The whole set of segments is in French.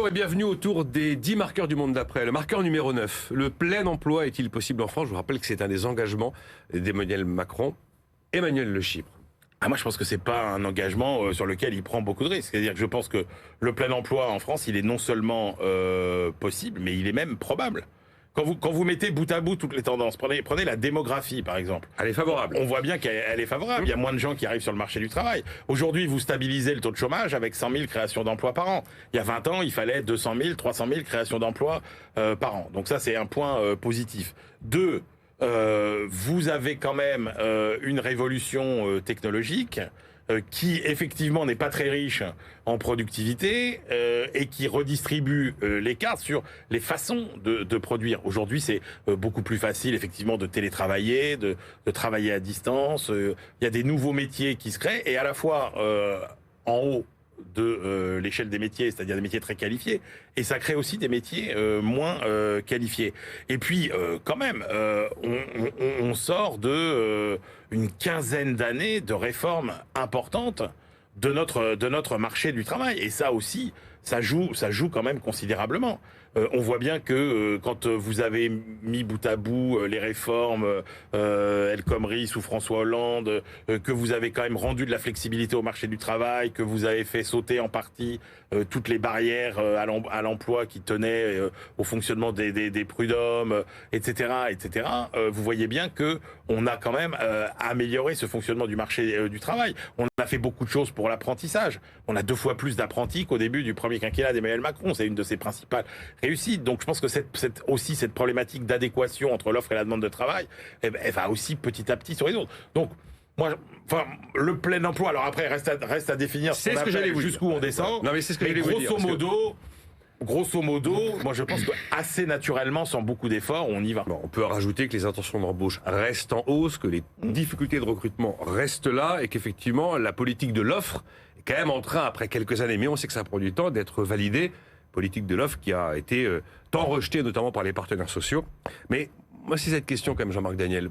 Bonjour et bienvenue autour des 10 marqueurs du monde d'après. Le marqueur numéro 9, le plein emploi est-il possible en France? Je vous rappelle que c'est un des engagements d'Emmanuel Macron. Emmanuel Le Chypre. Moi, je pense que c'est pas un engagement sur lequel il prend beaucoup de risques. C'est-à-dire que je pense que le plein emploi en France, il est non seulement possible, mais il est même probable. Quand vous mettez bout à bout toutes les tendances, prenez la démographie par exemple. Elle est favorable. On voit bien qu'elle est favorable. Il y a moins de gens qui arrivent sur le marché du travail. Aujourd'hui, vous stabilisez le taux de chômage avec 100 000 créations d'emplois par an. Il y a 20 ans, il fallait 200 000, 300 000 créations d'emplois par an. Donc ça, c'est un point positif. Deux, vous avez quand même une révolution technologique qui effectivement n'est pas très riche en productivité et qui redistribue l'écart sur les façons de produire. Aujourd'hui, c'est beaucoup plus facile effectivement de télétravailler, de travailler à distance. Il y a des nouveaux métiers qui se créent et à la fois en haut de l'échelle des métiers, c'est-à-dire des métiers très qualifiés, et ça crée aussi des métiers moins qualifiés. Et puis, quand même, on sort de une quinzaine d'années de réformes importantes de notre marché du travail. Et ça aussi, ça joue quand même considérablement. On voit bien que quand vous avez mis bout à bout les réformes El Khomri sous François Hollande, que vous avez quand même rendu de la flexibilité au marché du travail, que vous avez fait sauter en partie toutes les barrières à l'emploi qui tenaient au fonctionnement des prud'hommes, etc., etc. Vous voyez bien que on a quand même amélioré ce fonctionnement du marché du travail. On a fait beaucoup de choses pour l'apprentissage. On a 2 fois plus d'apprentis qu'au début du premier quinquennat d'Emmanuel Macron. C'est une de ses principales réussite. Donc je pense que cette problématique d'adéquation entre l'offre et la demande de travail, elle va aussi petit à petit sur les autres. Donc le plein emploi, alors après reste à définir c'est ce que j'allais vous dire. Jusqu'où on descend. Non mais c'est ce que j'allais vous dire. Grosso modo, moi je pense que assez naturellement, sans beaucoup d'efforts, on y va. Bon, on peut rajouter que les intentions d'embauche restent en hausse, que les difficultés de recrutement restent là et qu'effectivement la politique de l'offre est quand même en train, après quelques années, mais on sait que ça prend du temps, d'être validée. Politique de l'offre qui a été tant rejetée, notamment par les partenaires sociaux. Mais moi, c'est cette question quand même, Jean-Marc Daniel.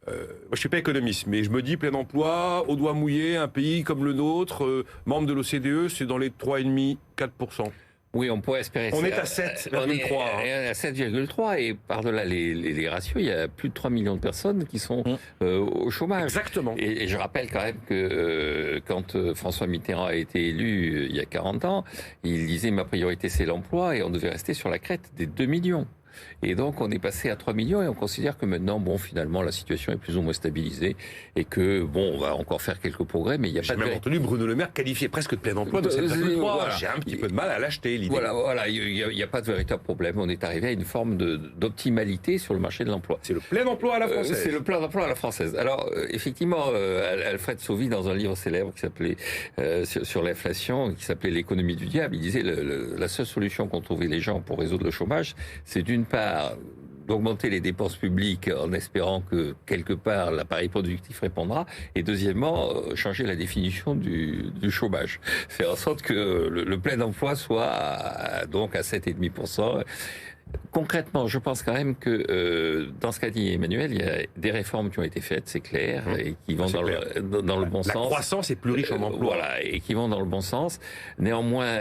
Moi, je suis pas économiste, mais je me dis plein emploi, au doigt mouillé, un pays comme le nôtre, membre de l'OCDE, c'est dans les 3,5-4%. Oui, on pourrait espérer ça. On est à 7,3. On est à 7,3 et par-delà les ratios, il y a plus de 3 millions de personnes qui sont au chômage. Exactement. Et je rappelle quand même que quand François Mitterrand a été élu il y a 40 ans, il disait ma priorité c'est l'emploi et on devait rester sur la crête des 2 millions. Et donc on est passé à 3 millions et on considère que maintenant, finalement, la situation est plus ou moins stabilisée et que, on va encore faire quelques progrès, mais il n'y a pas de... J'ai même entendu Bruno Le Maire qualifié presque de plein emploi de 7,3. Voilà. J'ai un petit peu de mal à l'acheter, l'idée. Voilà, il n'y a pas de véritable problème. On est arrivé à une forme d'optimalité sur le marché de l'emploi. C'est le plein emploi à la française. C'est le plein emploi à la française. Alors, effectivement, Alfred Sauvy, dans un livre célèbre qui s'appelait sur l'inflation, qui s'appelait L'économie du diable, il disait la seule solution qu'ont trouvé les gens pour résoudre le chômage, c'est d'une part d'augmenter les dépenses publiques en espérant que quelque part l'appareil productif répondra, et deuxièmement changer la définition du chômage, faire en sorte que le plein emploi soit donc à 7,5%. Concrètement, je pense quand même que dans ce qu'a dit Emmanuel, il y a des réformes qui ont été faites, c'est clair, et qui vont dans le bon sens. La croissance est plus riche en emploi. Voilà, et qui vont dans le bon sens. Néanmoins,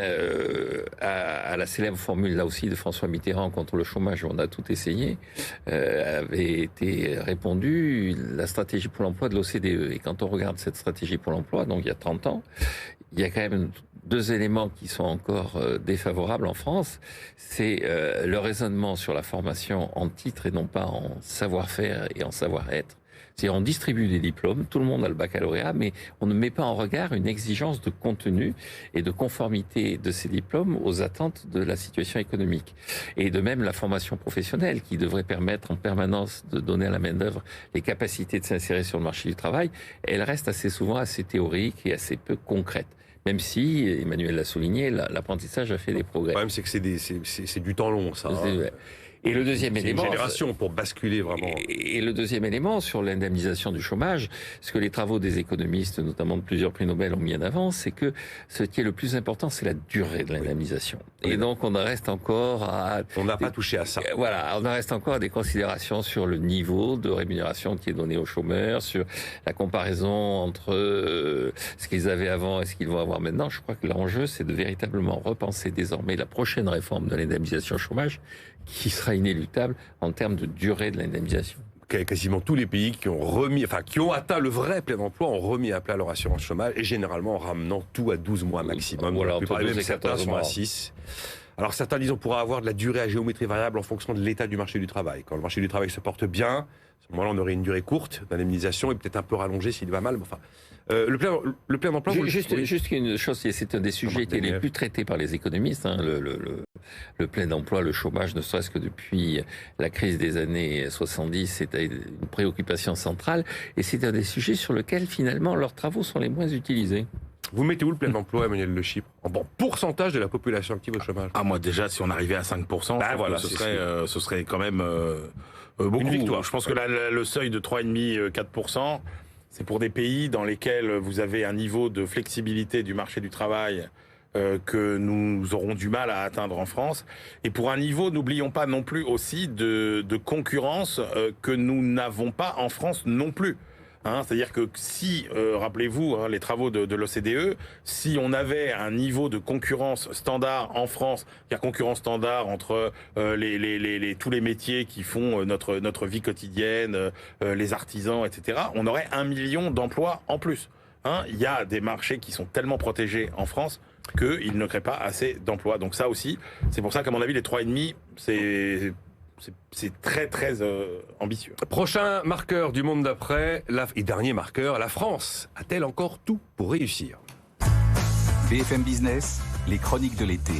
à la célèbre formule là aussi de François Mitterrand contre le chômage, on a tout essayé, avait été répondu la stratégie pour l'emploi de l'OCDE. Et quand on regarde cette stratégie pour l'emploi, donc il y a 30 ans, il y a quand même 2 éléments qui sont encore défavorables en France. C'est le raisonnement sur la formation en titre et non pas en savoir-faire et en savoir-être. C'est-à-dire on distribue des diplômes, tout le monde a le baccalauréat, mais on ne met pas en regard une exigence de contenu et de conformité de ces diplômes aux attentes de la situation économique. Et de même la formation professionnelle qui devrait permettre en permanence de donner à la main-d'œuvre les capacités de s'insérer sur le marché du travail, elle reste assez souvent assez théorique et assez peu concrète. Même si, Emmanuel l'a souligné, l'apprentissage a fait des progrès. Le problème, c'est que c'est du temps long, ça. Et le deuxième C'est une élément, génération pour basculer vraiment. et le deuxième élément sur l'indemnisation du chômage, ce que les travaux des économistes, notamment de plusieurs prix Nobel, ont mis en avant, c'est que ce qui est le plus important, c'est la durée de l'indemnisation. Et donc on en reste encore à... On n'a pas touché à ça. Voilà, on en reste encore à des considérations sur le niveau de rémunération qui est donné aux chômeurs, sur la comparaison entre ce qu'ils avaient avant et ce qu'ils vont avoir maintenant. Je crois que l'enjeu, c'est de véritablement repenser désormais la prochaine réforme de l'indemnisation chômage, qui sera inéluctable en termes de durée de l'indemnisation. Quasiment tous les pays qui ont atteint le vrai plein emploi ont remis à plat leur assurance chômage, et généralement en ramenant tout à 12 mois maximum. Voilà, La plupart, entre 12 même et certains 14 sont mois. à 6. Alors certains, disons, pourraient avoir de la durée à géométrie variable en fonction de l'état du marché du travail. Quand le marché du travail se porte bien, à ce moment-là, on aurait une durée courte d'indemnisation et peut-être un peu rallongée s'il va mal. Enfin, le plein d'emploi... Juste une chose, c'est un des sujets qui est les plus traités par les économistes, hein, le plein emploi, le chômage, ne serait-ce que depuis la crise des années 70, c'était une préoccupation centrale, et c'est un des sujets sur lesquels finalement leurs travaux sont les moins utilisés. Vous mettez où le plein emploi, Emmanuel Le Chypre, en pourcentage de la population active au chômage? Ah, moi, déjà, si on arrivait à 5%, voilà, ce serait quand même beaucoup. Une victoire. Je pense que le seuil de 3,5-4%, c'est pour des pays dans lesquels vous avez un niveau de flexibilité du marché du travail que nous aurons du mal à atteindre en France. Et pour un niveau, n'oublions pas non plus aussi de concurrence que nous n'avons pas en France non plus. C'est-à-dire que si, rappelez-vous, les travaux de l'OCDE, si on avait un niveau de concurrence standard en France, il y a concurrence standard entre tous les métiers qui font notre vie quotidienne, les artisans, etc., on aurait 1 million d'emplois en plus. Il y a des marchés qui sont tellement protégés en France qu'ils ne créent pas assez d'emplois. Donc ça aussi, c'est pour ça qu'à mon avis, les 3,5, c'est très très ambitieux. Prochain marqueur du monde d'après, et dernier marqueur, la France a-t-elle encore tout pour réussir? BFM Business, les chroniques de l'été,